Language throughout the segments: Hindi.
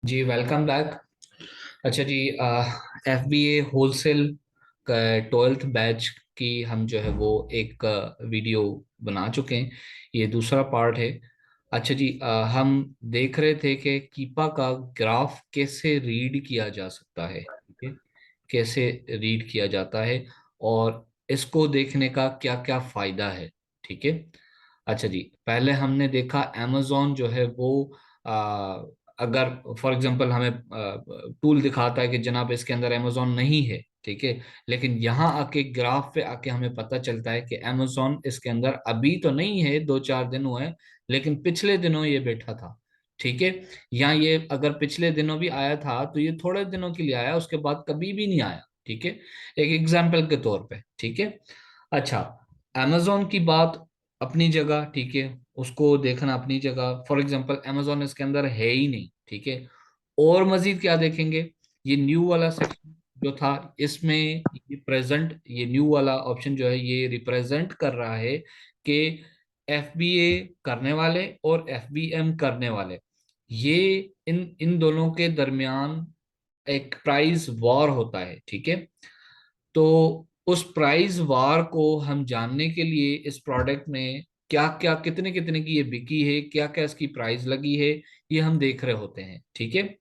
जी वेलकम बैक। अच्छा जी, एफ बी ए होलसेल का 12th बैच की हम जो है वो एक वीडियो बना चुके हैं। ये दूसरा पार्ट है। अच्छा जी, हम देख रहे थे कि कीपा का ग्राफ कैसे रीड किया जा सकता है, ठीक है, कैसे रीड किया जाता है और इसको देखने का क्या क्या फायदा है, ठीक है। अच्छा जी, पहले हमने देखा अमेजोन जो है वो आ, अगर फॉर एग्जांपल हमें टूल दिखाता है कि जनाब इसके अंदर अमेजोन नहीं है, ठीक है, लेकिन यहाँ आके ग्राफ पे आके हमें पता चलता है कि अमेजोन इसके अंदर अभी तो नहीं है, 2-4 दिन हुए हैं, लेकिन पिछले दिनों ये बैठा था, ठीक है। या ये अगर पिछले दिनों भी आया था तो ये थोड़े दिनों के लिए आया, उसके बाद कभी भी नहीं आया, ठीक है, एक एग्जाम्पल के तौर पे, ठीक है। अच्छा, amazon की बात अपनी जगह, ठीक है, उसको देखना अपनी जगह। फॉर एग्जांपल amazon इसके अंदर है ही नहीं, ठीक है। और मजीद क्या देखेंगे, ये न्यू वाला सेक्शन जो था, इसमें ये प्रेजेंट, ये न्यू वाला ऑप्शन जो है ये रिप्रेजेंट कर रहा है कि एफबीए करने वाले और एफबीएम करने वाले, ये इन इन दोनों के दरमियान एक प्राइस वॉर होता है, ठीक है। तो उस प्राइस वार को हम जानने के लिए इस प्रोडक्ट में क्या क्या, कितने कितने की ये बिकी है, क्या क्या इसकी प्राइस लगी है, ये हम देख रहे होते हैं, ठीक है।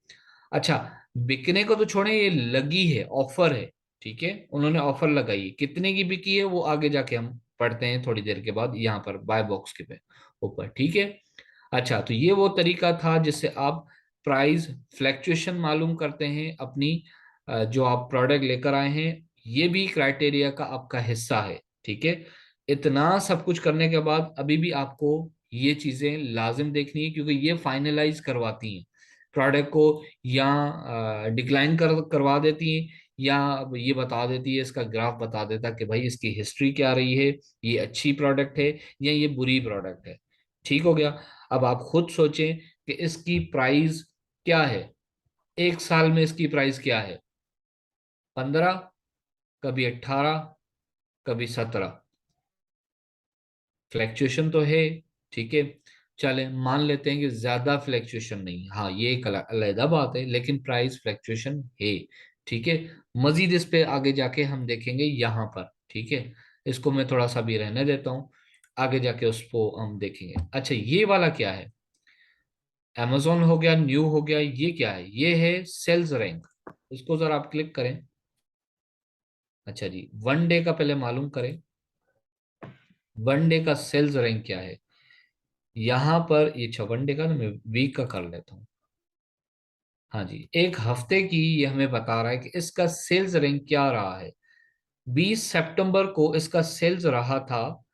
अच्छा, बिकने को तो छोड़े, ये लगी है, ऑफर है, ठीक है, उन्होंने ऑफर लगाई है, कितने की बिकी है वो आगे जाके हम पढ़ते हैं थोड़ी देर के बाद यहाँ पर बाय बॉक्स के पे ऊपर, ठीक है। अच्छा, तो ये वो तरीका था जिससे आप प्राइस फ्लैक्चुएशन मालूम करते हैं अपनी, जो आप प्रोडक्ट लेकर आए हैं, ये भी क्राइटेरिया का आपका हिस्सा है, ठीक है। इतना सब कुछ करने के बाद अभी भी आपको ये चीजें लाजिम देखनी है, क्योंकि ये फाइनलाइज करवाती हैं प्रोडक्ट को, या डिक्लाइन करवा देती हैं, या ये बता देती है, इसका ग्राफ बता देता कि भाई इसकी हिस्ट्री क्या रही है, ये अच्छी प्रोडक्ट है या ये बुरी प्रोडक्ट है, ठीक हो गया। अब आप खुद सोचें कि इसकी प्राइस क्या है, एक साल में इसकी प्राइस क्या है, 15, कभी 18, कभी 17, फ्लैक्चुएशन तो है, ठीक है। चले मान लेते हैं कि ज्यादा फ्लैक्चुएशन नहीं, हाँ ये एक अलग बात है, लेकिन प्राइस फ्लैक्चुएशन है, ठीक है। मजीद इस पे आगे जाके हम देखेंगे यहाँ पर, ठीक है। इसको मैं थोड़ा सा भी रहने देता हूँ, आगे जाके उसको हम देखेंगे। अच्छा, ये वाला क्या है, amazon हो गया, न्यू हो गया, ये क्या है, ये है सेल्स रैंक। इसको जरा आप क्लिक करें। अच्छा जी, वन डे का पहले मालूम करें, वन डे का सेल्स रैंक क्या है। यहाँ पर ये 1 डे का, तो मैं वीक का कर लेता हूँ। हाँ जी, एक हफ्ते की ये हमें बता रहा है कि इसका सेल्स रैंक क्या रहा है। 20 सितंबर को इसका सेल्स रहा था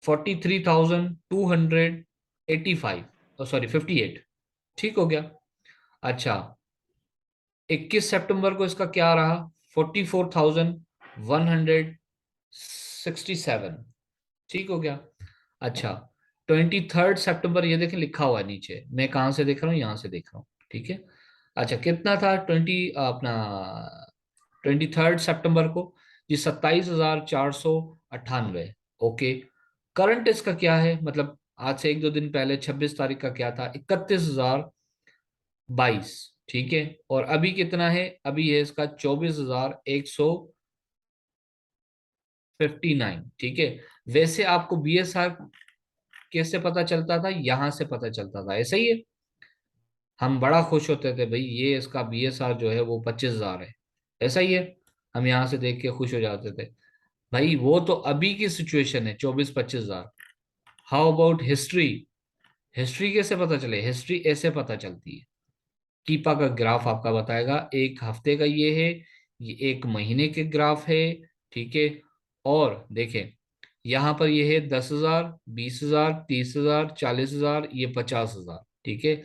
43,285, सॉरी 58, ठीक हो गया। अच्छा, 21 सितंबर को इसका क्या रहा, 44,167, ठीक हो गया। अच्छा, 23 सितंबर, ये देखें लिखा हुआ है नीचे, मैं कहाँ से देख रहा हूँ, यहाँ से देख रहा हूँ, ठीक है। अच्छा, कितना था अपना 23 सितंबर को, जी 27,498। ओके, करंट इसका क्या है, मतलब आज से 1-2 दिन पहले 26 तारीख का क्या था, 31,022, ठीक है। और अभी कितना है, अभी है इसका 24,159, ठीक है। वैसे आपको बीएसआर कैसे पता चलता था, यहां से पता चलता था, ऐसा ही है। हम बड़ा खुश होते थे भाई ये इसका बीएसआर जो है वो 25,000 है, ऐसा ही है, हम यहाँ से देख के खुश हो जाते थे। भाई वो तो अभी की सिचुएशन है, 24-25,000। हाउ अबाउट हिस्ट्री, हिस्ट्री कैसे पता चले, हिस्ट्री ऐसे पता चलती है। कीपा का ग्राफ आपका बताएगा, एक हफ्ते का ये है, ये एक महीने के ग्राफ है, ठीक है। और देखें, यहाँ पर ये है 10,000, 20,000, 30,000, 40,000, ये 50,000, ठीक है।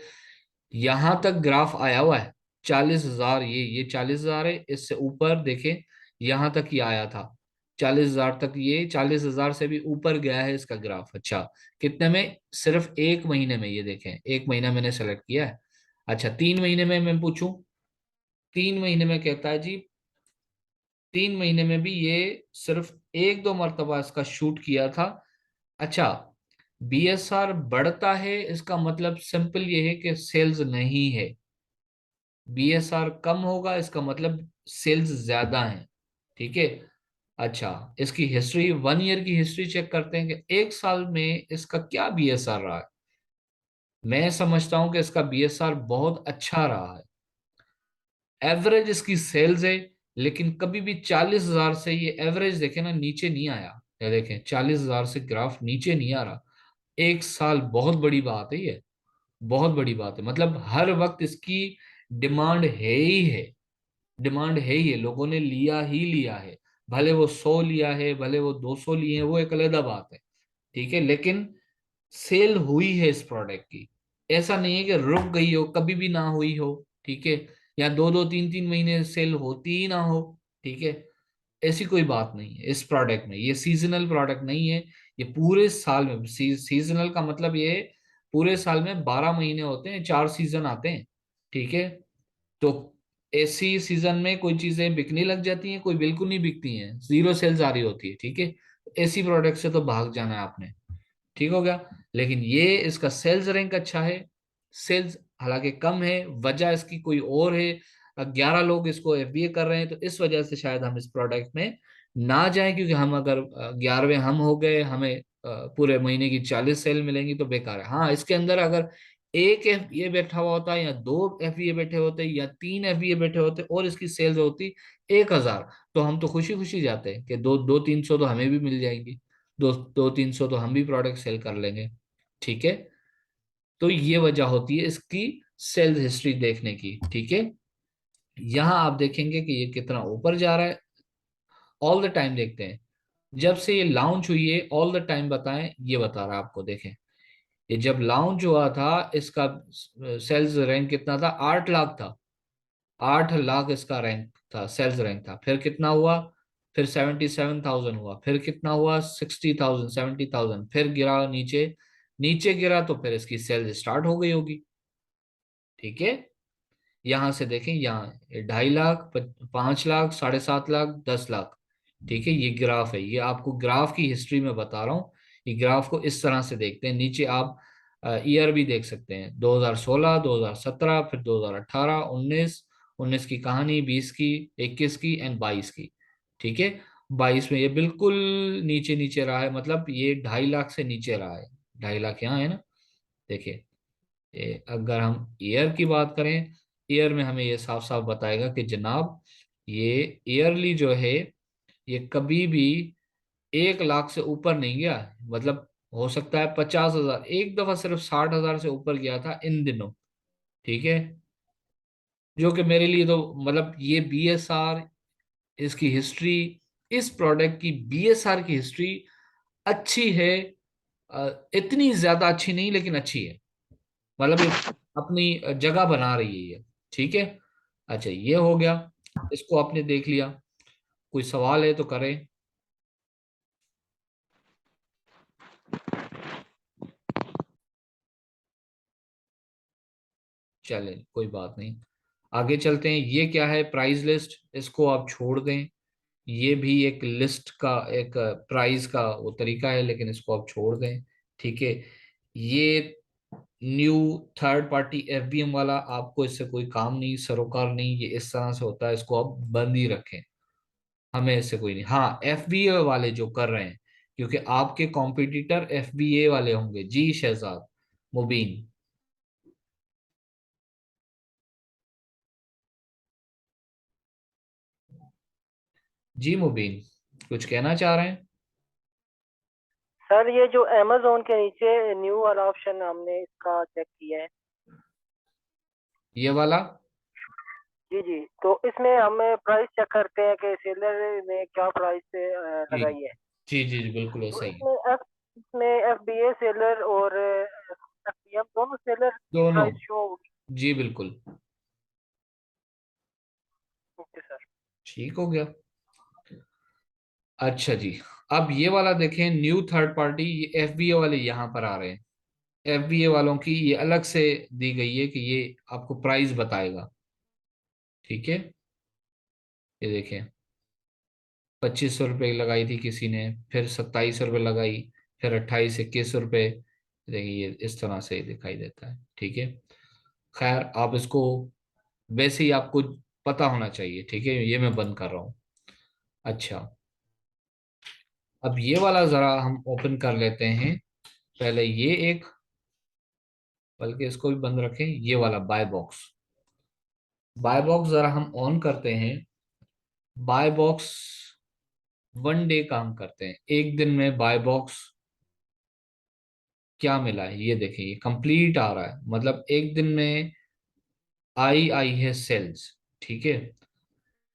यहां तक ग्राफ आया हुआ है 40,000, ये 40,000 है, इससे ऊपर देखें, यहां तक ये आया था 40,000 तक, ये 40,000 से भी ऊपर गया है इसका ग्राफ। अच्छा, कितने में, सिर्फ एक महीने में, ये देखें एक महीना मैंने सेलेक्ट किया है। अच्छा, 3 महीने में मैं पूछूं, 3 महीने में कहता है जी, 3 महीने में भी ये सिर्फ 1-2 मरतबा इसका शूट किया था। अच्छा, बीएसआर बढ़ता है, इसका मतलब सिंपल ये है कि सेल्स नहीं है, बीएसआर कम होगा इसका मतलब सेल्स ज्यादा हैं। ठीक है। अच्छा, इसकी हिस्ट्री, 1 ईयर की हिस्ट्री चेक करते हैं कि 1 साल में इसका क्या बीएसआर रहा है। मैं समझता हूं कि इसका बीएसआर बहुत अच्छा रहा है। एवरेज इसकी सेल्स है, लेकिन कभी भी 40,000 से, ये एवरेज देखे ना, नीचे नहीं आया। ये देखें, 40,000 से ग्राफ नीचे नहीं आ रहा। 1 साल बहुत बड़ी बात है ये, बहुत बड़ी बात है। मतलब हर वक्त इसकी डिमांड है ही है, डिमांड है ही है, लोगों ने लिया ही लिया है। भले वो 100 लिया है, भले वो 200 लिए हैं, वो एक अलग बात है। ठीक है, लेकिन सेल हुई है इस प्रोडक्ट की। ऐसा नहीं है कि रुक गई हो, कभी भी ना हुई हो। ठीक है, या 2 2 3 3 महीने सेल होती ही ना हो। ठीक है, ऐसी कोई बात नहीं है इस प्रोडक्ट में। ये सीजनल प्रोडक्ट नहीं है, ये पूरे साल में सीजनल का मतलब ये है, पूरे साल में 12 महीने होते हैं, 4 सीजन आते हैं। ठीक है, तो ऐसी सीजन में कोई चीजें बिकने लग जाती हैं, कोई बिल्कुल नहीं बिकती हैं, जीरो सेल्स आ रही होती है। ठीक है, ऐसी प्रोडक्ट से तो भाग जाना है आपने। ठीक हो गया। लेकिन ये इसका सेल्स रैंक अच्छा है, सेल्स हालांकि कम है, वजह इसकी कोई और है। 11 लोग इसको एफबीए कर रहे हैं, तो इस वजह से शायद हम इस प्रोडक्ट में ना जाएं, क्योंकि हम अगर 11वें हम हो गए, हमें पूरे महीने की 40 सेल मिलेंगी तो बेकार है। हाँ, इसके अंदर अगर एक एफबीए बैठा हुआ होता, या 2 एफबीए बैठे होते, या 3 एफबीए बैठे होते, और इसकी सेल्स होती 1,000, तो हम तो खुशी खुशी जाते हैं कि दो दो 300 तो हमें भी मिल जाएंगी। दो दो 300 तो हम भी प्रोडक्ट सेल कर लेंगे। ठीक है, तो ये वजह होती है इसकी सेल्स हिस्ट्री देखने की। ठीक है, यहां आप देखेंगे कि ये कितना ऊपर जा रहा है। ऑल द टाइम देखते हैं, जब से ये लॉन्च हुई है, ऑल द टाइम बताएं, ये बता रहा है आपको। देखें, ये जब लॉन्च हुआ था, इसका सेल्स रैंक कितना था? 8 लाख था। 8 लाख इसका रैंक था, सेल्स रैंक था। फिर कितना हुआ? फिर 77,000 हुआ। फिर कितना हुआ? 60,000, 70,000। फिर गिरा नीचे, नीचे गिरा तो फिर इसकी सेल्स स्टार्ट हो गई होगी। ठीक है, यहां से देखें, यहाँ 2.5 लाख, 5 लाख, 7.5 लाख, 10 लाख। ठीक है, ये ग्राफ है, ये आपको ग्राफ की हिस्ट्री में बता रहा हूँ। ये ग्राफ को इस तरह से देखते हैं। नीचे आप ईयर भी देख सकते हैं, 2016, 2017, फिर 2018, 19, 19 की कहानी, 20 की, 21 की एंड 22 की। ठीक है, 22 में ये बिल्कुल नीचे नीचे रहा है, मतलब ये 2.5 लाख से नीचे रहा है। 2.5 लाख यहाँ है ना। देखिए, अगर हम ईयर की बात करें, ईयर में हमें ये साफ साफ बताएगा कि जनाब, ये ईयरली जो है, ये कभी भी 1 लाख से ऊपर नहीं गया। मतलब हो सकता है 50,000, एक दफा सिर्फ 60,000 से ऊपर गया था इन दिनों। ठीक है, जो कि मेरे लिए तो, मतलब ये बीएसआर, इसकी हिस्ट्री, इस प्रोडक्ट की बीएसआर की हिस्ट्री अच्छी है। इतनी ज्यादा अच्छी नहीं, लेकिन अच्छी है। मतलब ये अपनी जगह बना रही है ये। ठीक है। अच्छा, ये हो गया, इसको आपने देख लिया। कोई सवाल है तो करें। चलें, कोई बात नहीं, आगे चलते हैं। ये क्या है? प्राइस लिस्ट, इसको आप छोड़ दें। ये भी एक लिस्ट का, एक प्राइस का वो तरीका है, लेकिन इसको आप छोड़ दें। ठीक है, ये न्यू थर्ड पार्टी एफबीएम वाला, आपको इससे कोई काम नहीं, सरोकार नहीं, ये इस तरह से होता है, इसको आप बंद ही रखें। हमें इससे कोई नहीं। हाँ, एफबीए वाले जो कर रहे हैं, क्योंकि आपके कॉम्पिटिटर एफबीए वाले होंगे जी शहजाद, मुबीन। जी मुबीन, कुछ कहना चाह रहे हैं? सर ये जो अमेजोन के नीचे न्यू वाला ऑप्शन हमने इसका चेक किया है। ये वाला? जी जी, तो इसमें हम प्राइस चेक करते हैं कि सेलर ने क्या प्राइस जी लगाई है। जी जी जी, बिल्कुल तो ऐसा ही। इसमें एफ बी ए सेलर और एफ बी एम दोनों सेलर की दोनों, प्राइस शो होगी। जी बिल्कुल। Okay sir. ठीक हो गया। अच्छा जी, अब ये वाला देखें, न्यू थर्ड पार्टी, ये एफबीए वाले यहाँ पर आ रहे हैं। एफबीए वालों की ये अलग से दी गई है कि ये आपको प्राइस बताएगा। ठीक है, ये देखें, 2500 रुपये लगाई थी किसी ने, फिर 2700 रुपये लगाई, फिर 28 21 रुपये। देखिए, ये इस तरह से दिखाई देता है। ठीक है, खैर आप इसको वैसे ही आपको पता होना चाहिए, ठीक है। ये मैं बंद कर रहा हूँ। अच्छा, अब ये वाला जरा हम ओपन कर लेते हैं। पहले ये एक, बल्कि इसको भी बंद रखें, ये वाला बाय बॉक्स। बाय बॉक्स जरा हम ऑन करते हैं। बाय बॉक्स वन डे काम करते हैं, एक दिन में बाय बॉक्स क्या मिला है ये देखें। ये कंप्लीट आ रहा है, मतलब एक दिन में आई आई है सेल्स, ठीक है।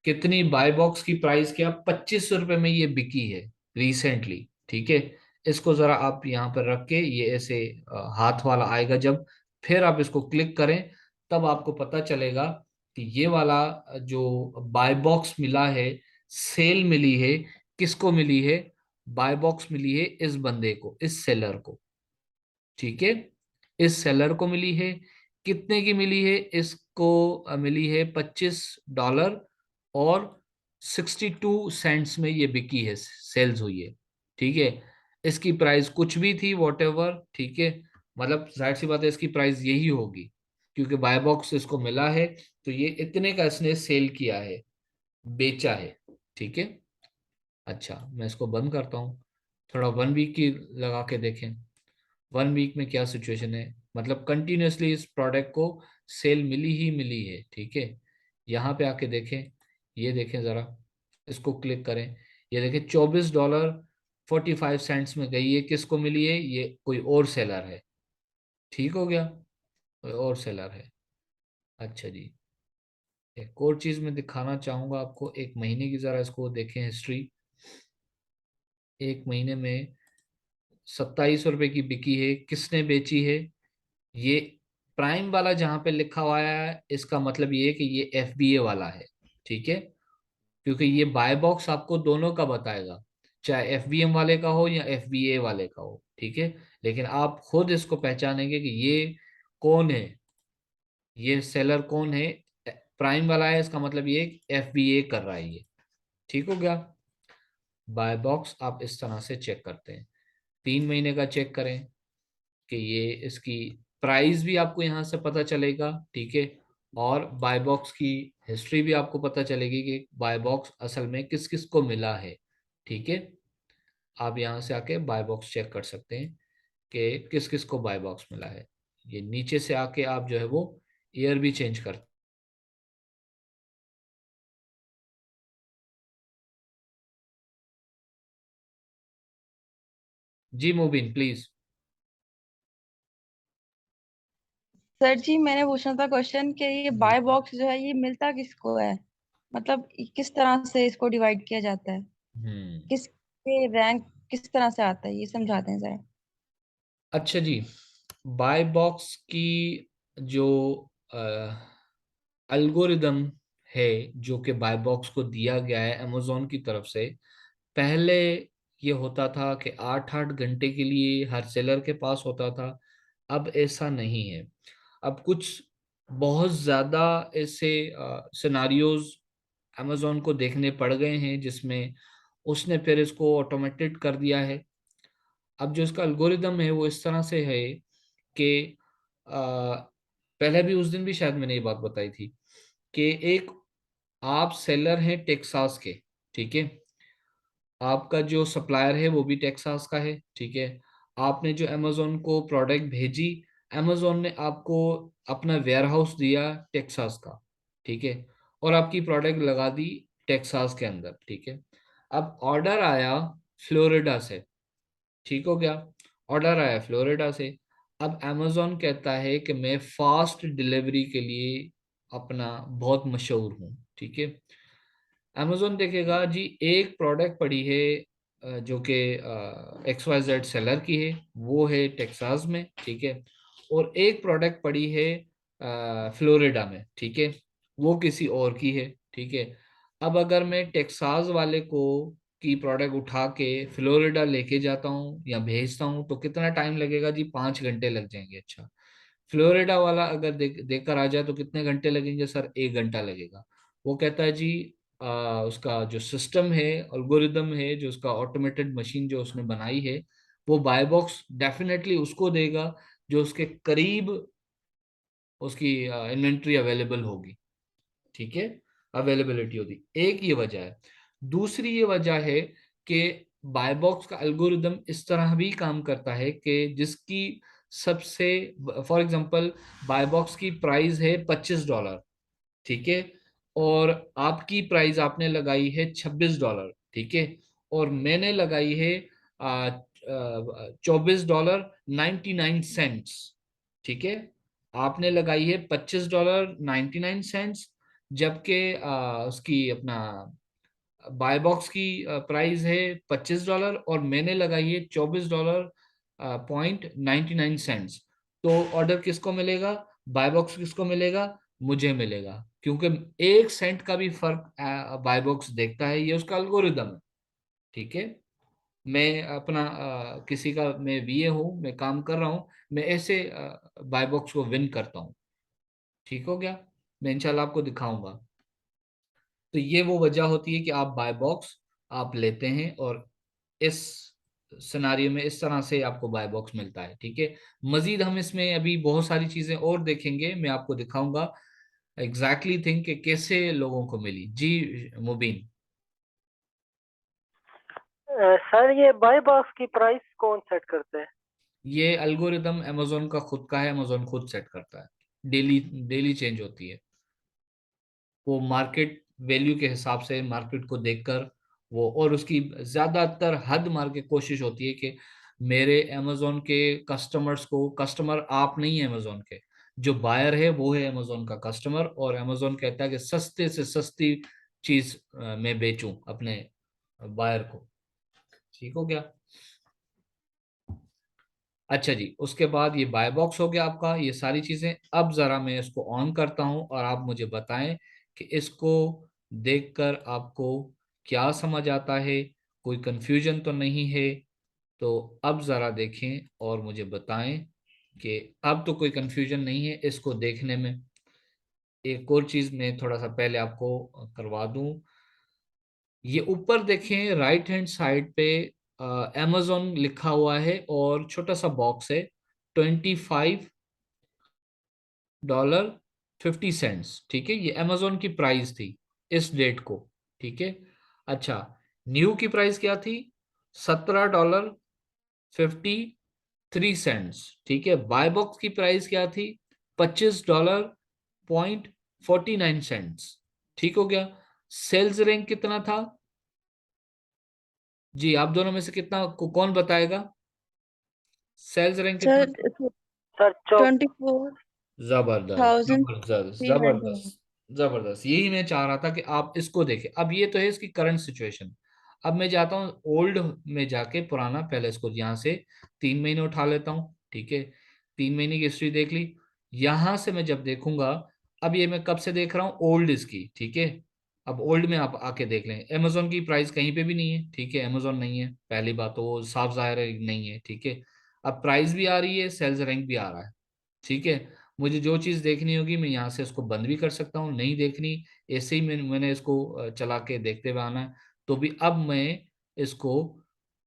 कितनी बाय बॉक्स की प्राइस क्या, 25 रुपए में ये बिकी है रिसेंटली, ठीक है। इसको जरा आप यहाँ पर रख के, ये ऐसे हाथ वाला आएगा जब, फिर आप इसको क्लिक करें, तब आपको पता चलेगा कि ये वाला जो बाय बॉक्स मिला है, सेल मिली है, किसको मिली है। बाय बॉक्स मिली है इस बंदे को, इस सेलर को, ठीक है। इस सेलर को मिली है। कितने की मिली है इसको, मिली है $25 और 62 सेंट्स में ये बिकी है, सेल्स हुई है, ठीक है। इसकी प्राइस कुछ भी थी, वॉट एवर, ठीक है। मतलब जाहिर सी बात है इसकी प्राइस यही होगी, क्योंकि बाय बॉक्स इसको मिला है, तो ये इतने का इसने सेल किया है, बेचा है, ठीक है। अच्छा, मैं इसको बंद करता हूँ। थोड़ा 1 वीक की लगा के देखें, 1 वीक में क्या सिचुएशन है। मतलब कंटिन्यूअसली इस प्रोडक्ट को सेल मिली ही मिली है, ठीक है। यहाँ पे आके देखें, ये देखें जरा, इसको क्लिक करें, ये देखें $24.45 में गई है। किसको मिली है, ये कोई और सेलर है, ठीक हो गया, कोई और सेलर है। अच्छा जी, एक और चीज मैं दिखाना चाहूंगा आपको, एक महीने की जरा इसको देखें हिस्ट्री। एक महीने में 27 रुपए की बिकी है, किसने बेची है, ये प्राइम वाला जहां पे लिखा हुआ है, इसका मतलब ये है कि ये एफबीए वाला है, ठीक है। क्योंकि ये बाय बॉक्स आपको दोनों का बताएगा, चाहे एफबीएम वाले का हो या एफबीए वाले का हो, ठीक है। लेकिन आप खुद इसको पहचानेंगे कि ये कौन है, ये सेलर कौन है। प्राइम वाला है, इसका मतलब ये एफबीए कर रहा है ये, ठीक हो गया। बाय बॉक्स आप इस तरह से चेक करते हैं। 3 महीने का चेक करें कि ये इसकी प्राइस भी आपको यहाँ से पता चलेगा, ठीक है। और बाय बॉक्स की हिस्ट्री भी आपको पता चलेगी कि बाय बॉक्स असल में किस किस को मिला है, ठीक है। आप यहाँ से आके बाय बॉक्स चेक कर सकते हैं कि किस किस को बाय बॉक्स मिला है। ये नीचे से आके आप जो है वो ईयर भी चेंज कर। जी मुबीन प्लीज। सर जी, मैंने पूछना था क्वेश्चन कि ये जी। बाय बॉक्स जो है ये मिलता किसको है? मतलब किस तरह से इसको डिवाइड किया जाता है? हम्म। किसके रैंक किस तरह से आता है, ये समझाते हैं जरा। अच्छा जी, बाय बॉक्स की जो अल्गोरिदम है, जो कि बाय बॉक्स को दिया गया है अमेजोन की तरफ से, पहले ये होता था कि 8-8 घंटे के लिए हर सेलर के पास होता था। अब ऐसा नहीं है। अब कुछ बहुत ज़्यादा ऐसे सिनारियोज अमेजोन को देखने पड़ गए हैं, जिसमें उसने फिर इसको ऑटोमेटेड कर दिया है। अब जो इसका एल्गोरिदम है वो इस तरह से है कि पहले भी उस दिन भी शायद मैंने ये बात बताई थी कि एक आप सेलर हैं टेक्सास के, ठीक है। आपका जो सप्लायर है वो भी टेक्सास का है, ठीक है। आपने जो अमेजोन को प्रोडक्ट भेजी, अमेजोन ने आपको अपना वेयर हाउस दिया टेक्सास का, ठीक है। और आपकी प्रोडक्ट लगा दी टेक्सास के अंदर, ठीक है। अब ऑर्डर आया फ्लोरिडा से, ठीक हो गया। ऑर्डर आया फ्लोरिडा से। अब amazon कहता है कि मैं फास्ट डिलीवरी के लिए अपना बहुत मशहूर हूँ, ठीक है। amazon देखेगा जी, एक प्रोडक्ट पड़ी है जो कि XYZ सेलर की है, वो है टेक्सास में, ठीक है। और एक प्रोडक्ट पड़ी है फ्लोरिडा में, ठीक है, वो किसी और की है, ठीक है। अब अगर मैं टेक्सास वाले को की प्रोडक्ट उठा के फ्लोरिडा लेके जाता हूँ या भेजता हूँ, तो कितना टाइम लगेगा जी, 5 घंटे लग जाएंगे। अच्छा, फ्लोरिडा वाला अगर देकर आ जाए तो कितने घंटे लगेंगे सर, 1 घंटा लगेगा। वो कहता है जी, उसका जो सिस्टम है, एल्गोरिदम है, जो उसका ऑटोमेटेड मशीन जो उसने बनाई है, वो बाय बॉक्स डेफिनेटली उसको देगा जो उसके करीब उसकी इन्वेंट्री अवेलेबल होगी, ठीक है, अवेलेबिलिटी होती, एक ये वजह है। दूसरी ये वजह है कि बाय बॉक्स का एल्गोरिदम इस तरह भी काम करता है कि जिसकी सबसे, फॉर एग्जांपल बाय बॉक्स की प्राइस है $25, ठीक है, और आपकी प्राइस आपने लगाई है $26, ठीक है, और मैंने लगाई है $24.99, ठीक है, आपने लगाई है $25.99, जबकि उसकी अपना बाय बॉक्स की प्राइस है $25 और मैंने लगाई है $24.99। तो ऑर्डर किसको मिलेगा, बाय बॉक्स किसको मिलेगा, मुझे मिलेगा, क्योंकि 1 सेंट का भी फर्क बाय बॉक्स देखता है, ये उसका एल्गोरिदम है, ठीक है। मैं अपना किसी का, मैं वीए हूँ, मैं काम कर रहा हूँ, मैं ऐसे बाय बॉक्स को विन करता हूँ, ठीक हो गया, मैं इंशाल्लाह आपको दिखाऊंगा। तो ये वो वजह होती है कि आप बाय बॉक्स आप लेते हैं, और इस सिनारियो में इस तरह से आपको बाय बॉक्स मिलता है, ठीक है। मजीद हम इसमें अभी बहुत सारी चीजें और देखेंगे, मैं आपको दिखाऊंगा एग्जैक्टली थिंक कि कैसे लोगों को मिली। जी मुबीन। सर ये बाय बॉक्स की प्राइस कौन सेट करता है? ये एल्गोरिदम अमेजोन का खुद का है, अमेजोन खुद सेट करता है, डेली डेली चेंज होती है, वो मार्केट वैल्यू के हिसाब से मार्केट को देखकर वो, और उसकी ज्यादातर हद मार के कोशिश होती है कि मेरे अमेजोन के कस्टमर्स को, कस्टमर आप नहीं है अमेजोन के, जो बायर है वो है अमेजोन का कस्टमर, और अमेजोन कहता है कि सस्ते से सस्ती चीज मैं बेचूं अपने बायर को, ठीक हो गया। अच्छा जी, उसके बाद ये बाय बॉक्स हो गया आपका, ये सारी चीजें। अब जरा मैं इसको ऑन करता हूं और आप मुझे बताएं कि इसको देखकर आपको क्या समझ आता है, कोई कंफ्यूजन तो नहीं है। तो अब जरा देखें और मुझे बताएं कि अब तो कोई कंफ्यूजन नहीं है इसको देखने में। एक और चीज मैं थोड़ा सा पहले आपको करवा दूं, ये ऊपर देखें राइट हैंड साइड पे amazon लिखा हुआ है और छोटा सा बॉक्स है, $25.50, ठीक है, ये amazon की प्राइस थी इस डेट को, ठीक है। अच्छा, न्यू की प्राइस क्या थी, $17.53, ठीक है। बाय बॉक्स की प्राइस क्या थी, $25.49, ठीक हो गया। सेल्स रैंक कितना था, जी आप दोनों में से कितना कौन बताएगा, सेल्स रैंक कितना सर था। सर 24,390। जबरदस्त जबरदस्त जबरदस्त जबरदस्त, यही मैं चाह रहा था कि आप इसको देखें। अब ये तो है इसकी करंट सिचुएशन। अब मैं जाता हूँ ओल्ड में जाके, पुराना, पहले इसको यहाँ से 3 महीने उठा लेता हूँ, ठीक है, 3 महीने की हिस्ट्री देख ली। यहां से मैं जब देखूंगा, अब ये मैं कब से देख रहा हूँ, ओल्ड इसकी, ठीक है। अब ओल्ड में आप आके देख लें, अमेजोन की प्राइस कहीं पे भी नहीं है, ठीक है, अमेजोन नहीं है, पहली बात तो वो साफ जाहिर है नहीं है, ठीक है। अब प्राइस भी आ रही है, सेल्स रैंक भी आ रहा है, ठीक है। मुझे जो चीज़ देखनी होगी मैं यहाँ से इसको बंद भी कर सकता हूँ, नहीं देखनी ऐसे ही मैंने इसको चला के देखते हुए आना है, तो भी अब मैं इसको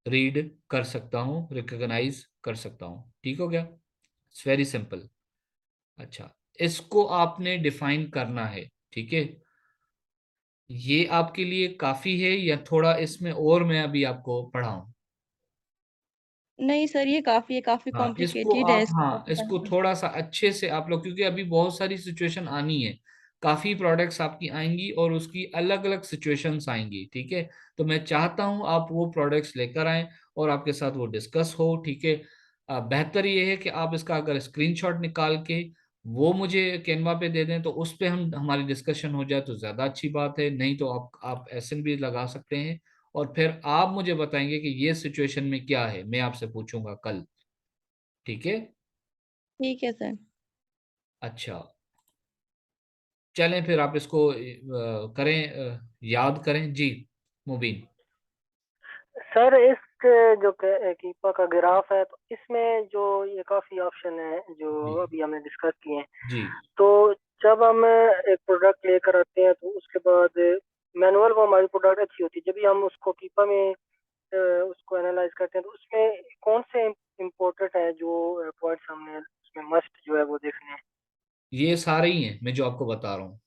रीड कर सकता हूँ, रिकॉग्नाइज कर सकता हूँ, ठीक हो गया, इट्स वेरी सिंपल। अच्छा, इसको आपने डिफाइन करना है, ठीक है। ये आपके लिए काफी है या थोड़ा इसमें और मैं अभी आपको पढ़ाऊं। नहीं सर, ये काफी है, काफी हाँ इसको कॉम्प्लिकेटेड है आप, इसको हाँ define इसको करना। थोड़ा सा अच्छे से आप लोग, क्योंकि अभी बहुत सारी सिचुएशन आनी है, काफी प्रोडक्ट्स आपकी आएंगी और उसकी अलग अलग सिचुएशंस आएंगी, ठीक है। तो मैं चाहता हूं आप वो प्रोडक्ट्स लेकर आएं और आपके साथ वो डिस्कस हो, ठीक है। बेहतर ये है कि आप इसका अगर स्क्रीनशॉट निकाल के वो मुझे कैनवा पे दे दें, तो उस पे हम हमारी डिस्कशन हो जाए तो ज्यादा अच्छी बात है, नहीं तो आप एसएन भी लगा सकते हैं, और फिर आप मुझे बताएंगे कि ये सिचुएशन में क्या है, मैं आपसे पूछूंगा कल, ठीक है। ठीक है सर। अच्छा, चलें फिर आप इसको करें, याद करें जी मुबीन। सर इस जो कीपा का ग्राफ है, तो इसमें जो ये काफी ऑप्शन है जो जी अभी हमने डिस्कस किए हैं। जी तो जब हम एक प्रोडक्ट लेकर आते हैं तो उसके बाद मैनुअल वो हमारी प्रोडक्ट अच्छी होती है, जब भी हम उसको कीपा में उसको एनालाइज करते हैं तो उसमें कौन से इम्पोर्टेंट है जो पॉइंट्स हमने उसमें मस्ट जो है वो देखने हैं? ये सारे ही हैं मैं जो आपको बता रहा हूँ,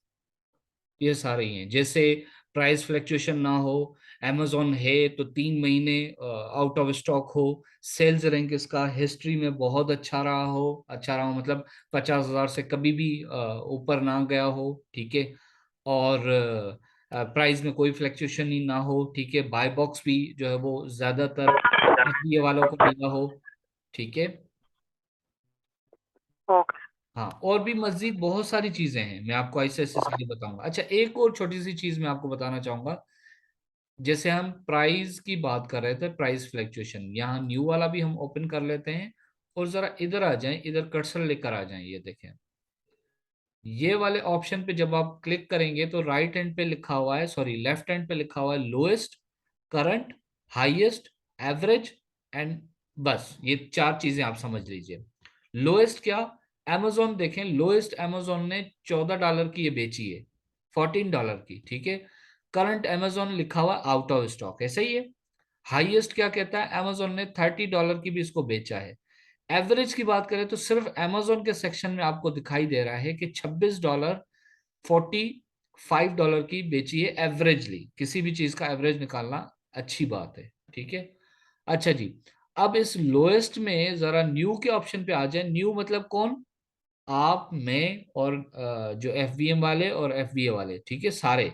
ये सारे ही हैं। जैसे प्राइस फ्लक्चुएशन ना हो, amazon है तो 3 महीने आउट ऑफ स्टॉक हो, सेल्स रैंक इसका हिस्ट्री में बहुत अच्छा रहा हो मतलब 50,000 से कभी भी ऊपर ना गया हो, ठीक है। और प्राइस में कोई फ्लक्चुएशन ही ना हो, ठीक है। बाय बॉक्स भी जो है वो ज्यादातर एफबीए वालों को मिला हो, ठीक है। ओके। हाँ, और भी मजीद बहुत सारी चीजें हैं, मैं आपको ऐसे ऐसे सारी बताऊंगा। अच्छा, एक और छोटी सी चीज मैं आपको बताना चाहूंगा। जैसे हम प्राइस की बात कर रहे थे, प्राइस फ्लक्चुएशन, यहाँ न्यू वाला भी हम ओपन कर लेते हैं और जरा इधर आ जाएं, इधर कर्सर लेकर आ जाएं, ये देखें। ये वाले ऑप्शन पे जब आप क्लिक करेंगे तो राइट हैंड पे लिखा हुआ है, सॉरी लेफ्ट हैंड पे लिखा हुआ है lowest, current, highest, average and, बस ये चार चीजें आप समझ लीजिए। लोएस्ट क्या, amazon देखें, लोएस्ट amazon ने $14 की ये बेची है, $14 की, ठीक है। करंट amazon लिखा हुआ आउट ऑफ स्टॉक है, सही है। हाईएस्ट क्या कहता है, amazon ने $30 की भी इसको बेचा है। एवरेज की बात करें तो सिर्फ amazon के सेक्शन में आपको दिखाई दे रहा है कि $26, $45 की बेची है एवरेजली। किसी भी चीज का एवरेज निकालना अच्छी बात है, ठीक है। अच्छा जी, अब इस लोएस्ट में जरा न्यू के ऑप्शन पे आ जाए। न्यू मतलब कौन, आप, मैं और जो एफबीएम वाले और एफबीए वाले, ठीक है, सारे।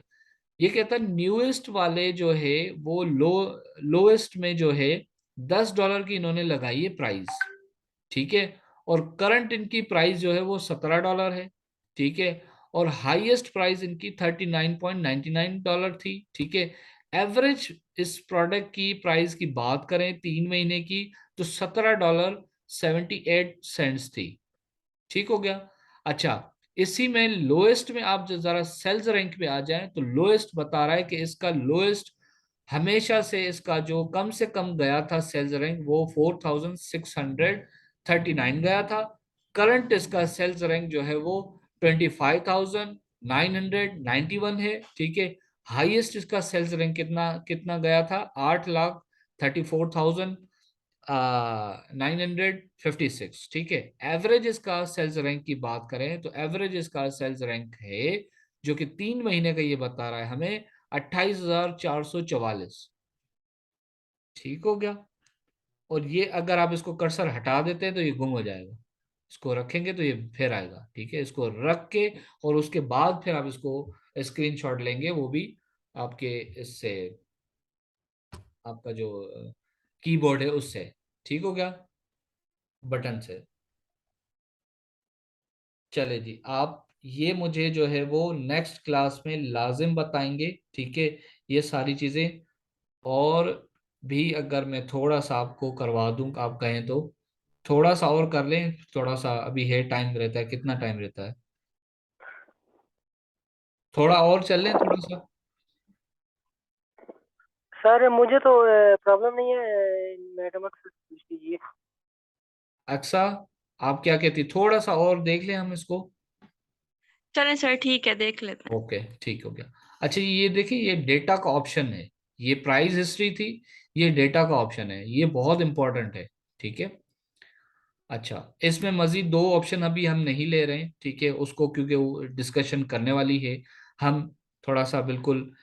ये कहता है न्यूएस्ट वाले जो है वो लोएस्ट में जो है $10 की इन्होंने लगाई है प्राइस, ठीक है। और करंट इनकी प्राइस जो है वो $17 है, ठीक है। और हाईएस्ट प्राइस इनकी $39.99 थी, ठीक है। एवरेज इस प्रोडक्ट की प्राइस की बात करें 3 महीने की तो $17.78 थी, ठीक हो गया। अच्छा, इसी में लोएस्ट में आप जो जरा सेल्स रैंक पे आ जाएं तो लोएस्ट बता रहा है कि इसका लोएस्ट हमेशा से इसका जो कम से कम गया था सेल्स रैंक वो 4,639 गया था। करंट इसका सेल्स रैंक जो है वो 25,991 है, ठीक है। हाईएस्ट इसका सेल्स रैंक कितना कितना गया था, 8,34,956, ठीक है। एवरेज इसका सेल्स रैंक की बात करें तो एवरेज इसका सेल्स रैंक है जो कि 3 महीने का ये बता रहा है हमें 28,444, ठीक हो गया। और ये अगर आप इसको कर्सर हटा देते हैं तो ये गुम हो जाएगा, इसको रखेंगे तो ये फिर आएगा, ठीक है। इसको रख के और उसके बाद फिर आप इसको स्क्रीनशॉट लेंगे, वो भी आपके इससे, आपका जो कीबोर्ड है उससे, ठीक हो गया, बटन से। चले जी, आप ये मुझे जो है वो नेक्स्ट क्लास में लाजिम बताएंगे, ठीक है, ये सारी चीजें। और भी अगर मैं थोड़ा सा आपको करवा दूं, आप कहें तो थोड़ा सा और कर लें, थोड़ा सा अभी है, टाइम रहता है, कितना टाइम रहता है, थोड़ा और चल लें थोड़ा सा। सर मुझे तो प्रॉब्लम नहीं है, मैडम से पूछ लीजिए। अच्छा, आप क्या कहती, थोड़ा सा और देख लें हम इसको। चलें सर, ठीक है, देख लेते हैं। ओके, ठीक हो गया। अच्छा, ये देखिए, ये डेटा का ऑप्शन है, ये प्राइस हिस्ट्री थी, ये डेटा का ऑप्शन है, ये बहुत इंपॉर्टेंट है, ठीक है। अच्छा, इसमें मजीद दो ऑप्शन अभी हम नहीं ले रहे हैं, ठीक है, उसको क्योंकि वो डिस्कशन करने वाली है। हम थोड़ा सा बिल्कुल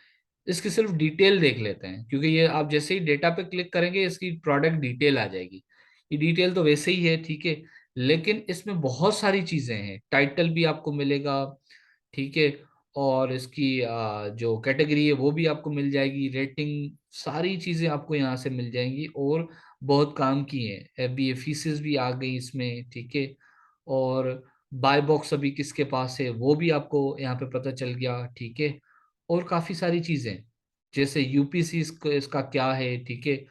इसकी सिर्फ डिटेल देख लेते हैं, क्योंकि ये आप जैसे ही डेटा पे क्लिक करेंगे इसकी प्रोडक्ट डिटेल आ जाएगी। ये डिटेल तो वैसे ही है, ठीक है, लेकिन इसमें बहुत सारी चीजें हैं, टाइटल भी आपको मिलेगा, ठीक है। और इसकी जो कैटेगरी है वो भी आपको मिल जाएगी, रेटिंग, सारी चीजें आपको यहाँ से मिल जाएंगी। और बहुत काम की है, अभी ये फीसेस भी आ गई इसमें, ठीक है। और बाय बॉक्स अभी किसके पास है वो भी आपको यहाँ पे पता चल गया, ठीक है। और काफी सारी चीजें, जैसे यूपीसी इसका क्या है, ठीक है।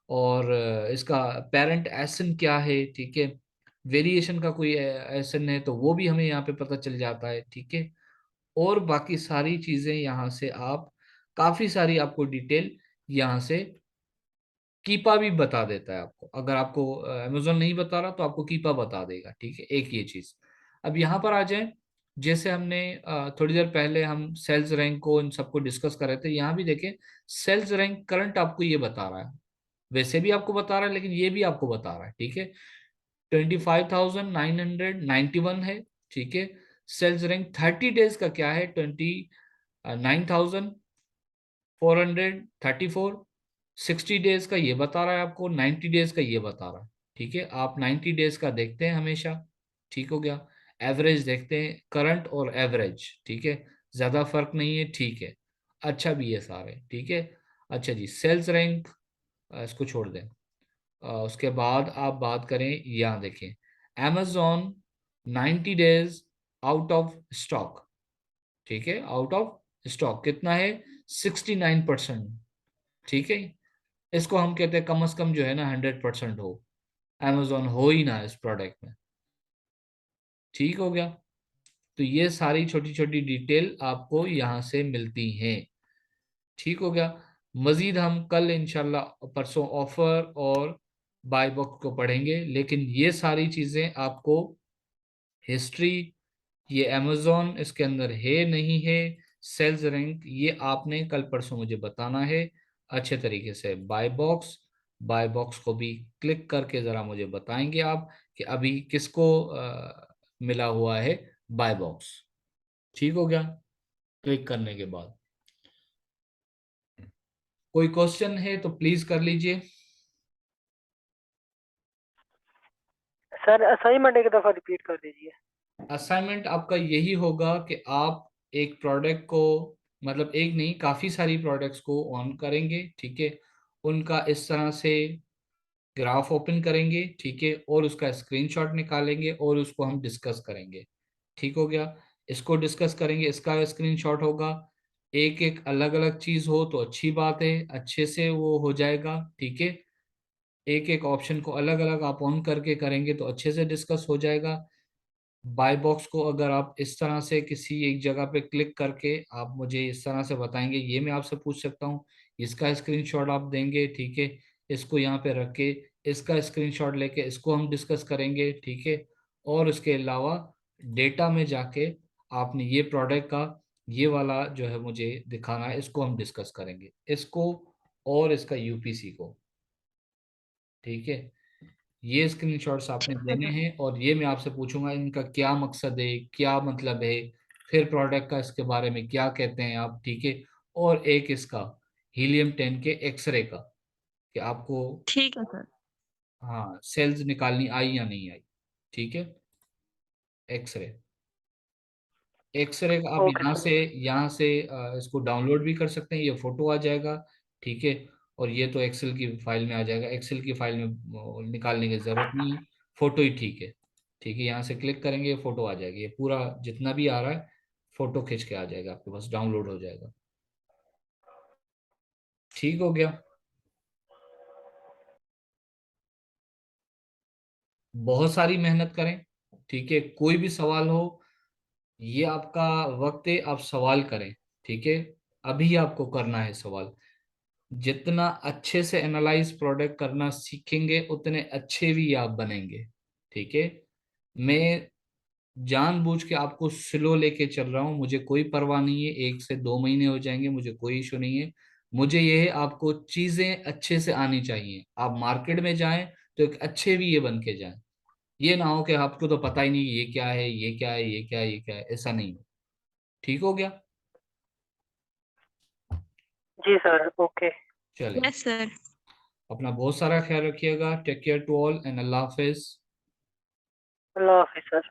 और इसका पेरेंट एसन क्या है, ठीक है। वेरिएशन का कोई एसन है तो वो भी हमें यहाँ पे पता चल जाता है, ठीक है। और बाकी सारी चीजें यहाँ से आप, काफी सारी आपको डिटेल यहाँ से कीपा भी बता देता है आपको। अगर आपको अमेजोन नहीं बता रहा तो आपको कीपा बता देगा, ठीक है, एक ये चीज। अब यहाँ पर आ जाए, जैसे हमने थोड़ी देर पहले हम सेल्स रैंक को इन सबको डिस्कस कर रहे थे, यहाँ भी देखें सेल्स रैंक करंट आपको ये बता रहा है, वैसे भी आपको बता रहा है लेकिन ये भी आपको बता रहा है, ठीक है। 25,991 है, ठीक है। सेल्स रैंक 30 डेज का क्या है, 9,434। 60 डेज का ये बता रहा है आपको, 90 डेज का ये बता रहा है। ठीक है, आप 90 डेज का देखते हैं हमेशा। ठीक हो गया। एवरेज देखते हैं, करंट और एवरेज। ठीक है, ज्यादा फर्क नहीं है। ठीक है, अच्छा भी है सारे। ठीक है। अच्छा जी, सेल्स रैंक इसको छोड़ दें। उसके बाद आप बात करें, यहाँ देखें, amazon 90 days out of stock. ठीक है, आउट ऑफ स्टॉक कितना है? 69%। ठीक है, इसको हम कहते हैं कम से कम जो है ना 100% हो, amazon हो ही ना इस प्रोडक्ट में। ठीक हो गया। तो ये सारी छोटी छोटी डिटेल आपको यहाँ से मिलती हैं। ठीक हो गया। मजीद हम कल इंशाल्लाह परसों ऑफर और बाय बॉक्स को पढ़ेंगे, लेकिन ये सारी चीजें आपको, हिस्ट्री, ये अमेजोन इसके अंदर है नहीं है, सेल्स रैंक, ये आपने कल परसों मुझे बताना है अच्छे तरीके से। बाय बॉक्स को भी क्लिक करके जरा मुझे बताएंगे आप कि अभी किसको मिला हुआ है बाय बॉक्स। ठीक हो गया, क्लिक करने के बाद। कोई क्वेश्चन है तो प्लीज कर लीजिए। सर असाइनमेंट एक दफ़ा रिपीट कर दीजिए। असाइनमेंट आपका यही होगा कि आप एक प्रोडक्ट को, मतलब एक नहीं, काफी सारी प्रोडक्ट्स को ऑन करेंगे। ठीक है, उनका इस तरह से ग्राफ ओपन करेंगे। ठीक है, और उसका स्क्रीनशॉट निकालेंगे और उसको हम डिस्कस करेंगे। ठीक हो गया। इसको डिस्कस करेंगे, इसका स्क्रीनशॉट होगा। एक एक अलग अलग चीज हो तो अच्छी बात है, अच्छे से वो हो जाएगा। ठीक है, एक एक ऑप्शन को अलग अलग आप ऑन करके करेंगे तो अच्छे से डिस्कस हो जाएगा। बाय बॉक्स को अगर आप इस तरह से किसी एक जगह पे क्लिक करके आप मुझे इस तरह से बताएंगे, ये मैं आपसे पूछ सकता हूँ, इसका स्क्रीनशॉट आप देंगे। ठीक है, इसको यहाँ पे रख के इसका स्क्रीनशॉट लेके इसको हम डिस्कस करेंगे। ठीक है, और उसके अलावा डेटा में जाके आपने ये प्रोडक्ट का ये वाला जो है मुझे दिखाना है, इसको हम डिस्कस करेंगे, इसको और इसका यूपीसी को। ठीक है, ये स्क्रीनशॉट्स आपने ठीक है देने सर। हैं और ये मैं आपसे पूछूंगा इनका क्या मकसद है, क्या मतलब है, फिर प्रोडक्ट का इसके बारे में क्या कहते हैं आप। ठीक है, और एक इसका हीलियम 10 के एक्सरे का, कि आपको, ठीक है सर। हाँ, सेल्स निकालनी आई या नहीं आई। ठीक है, एक्सरे, एक्सरे का आप ओके यहाँ सर। से इसको डाउनलोड भी कर सकते हैं, ये फोटो आ जाएगा। ठीक है, और ये तो एक्सेल की फाइल में आ जाएगा, एक्सेल की फाइल में निकालने की जरूरत नहीं है, फोटो ही ठीक है। ठीक है, यहाँ से क्लिक करेंगे, फोटो आ जाएगी, ये पूरा जितना भी आ रहा है फोटो खींच के आ जाएगा आपके पास, डाउनलोड हो जाएगा। ठीक हो गया। बहुत सारी मेहनत करें। ठीक है, कोई भी सवाल हो, ये आपका वक्त है, आप सवाल करें। ठीक है, अभी आपको करना है सवाल। जितना अच्छे से एनालाइज प्रोडक्ट करना सीखेंगे उतने अच्छे भी आप बनेंगे। ठीक है, मैं जानबूझ के आपको स्लो लेके चल रहा हूँ, मुझे कोई परवाह नहीं है, 1 से 2 महीने हो जाएंगे, मुझे कोई इशू नहीं है। मुझे ये है, आपको चीजें अच्छे से आनी चाहिए। आप मार्केट में जाएं तो एक अच्छे भी ये बन के जाएं। ये ना हो कि आपको तो पता ही नहीं ये क्या है, ये क्या है, ये क्या है, ये क्या है, ऐसा नहीं हो। ठीक हो गया। जी सर ओके। चलिए, यस सर। अपना बहुत सारा ख्याल रखिएगा। Take care to all and अल्लाह हाफिज। अल्लाह हाफिज सर।